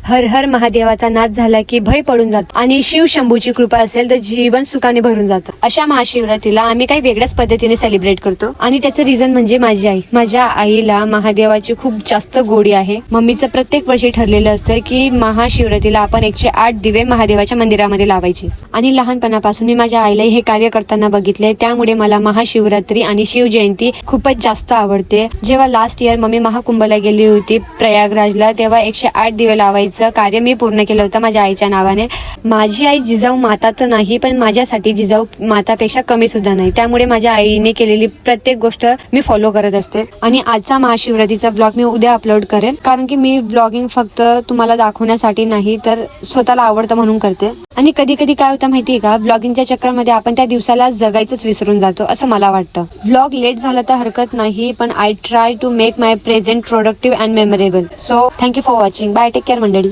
हर हर महादेवाचा नाद झाला की भय पडून जातो आणि शिव शंभूची कृपा असेल तर जीवन सुखाने भरून जातं. अशा महाशिवरात्रीला आम्ही काही वेगळ्याच पद्धतीने सेलिब्रेट करतो आणि त्याचं रिझन म्हणजे माझी आई. माझ्या आईला महादेवाची खूप जास्त गोडी आहे. मम्मीचं प्रत्येक वर्षी ठरलेलं असतं की महाशिवरात्रीला आपण 108 दिवे महादेवाच्या मंदिरामध्ये लावायचे आणि लहानपणापासून मी माझ्या आईला हे कार्य करताना बघितले. त्यामुळे मला महाशिवरात्री आणि शिवजयंती खूपच जास्त आवडते. जेव्हा लास्ट इयर मम्मी महाकुंभला गेली होती प्रयागराजला, तेव्हा 108 दिवे लावायचं कार्य मी पूर्ण केलं होतं माझ्या आईच्या नावाने. माझी आई जिजाऊ माता तर नाही, पण माझ्यासाठी जिजाऊ मातापेक्षा कमी सुद्धा नाही. त्यामुळे माझ्या आईने केलेली प्रत्येक गोष्ट मी फॉलो करत असते. आणि आजचा महाशिवरात्रीचा ब्लॉग मी उद्या अपलोड करेन, कारण की मी ब्लॉगिंग फक्त तुम्हाला दाखवण्यासाठी नाही तर स्वतःला आवडतं म्हणून करते. आणि कधी कधी काय होतं माहितीये का, ब्लॉगिंगच्या चक्करमध्ये आपण त्या दिवसाला जगायचंच विसरून जातो असं मला वाटतं. ब्लॉग लेट झाला तर हरकत नाही, पण I try to make my present productive and memorable. So thank you for watching. Bye, take care मंडळी.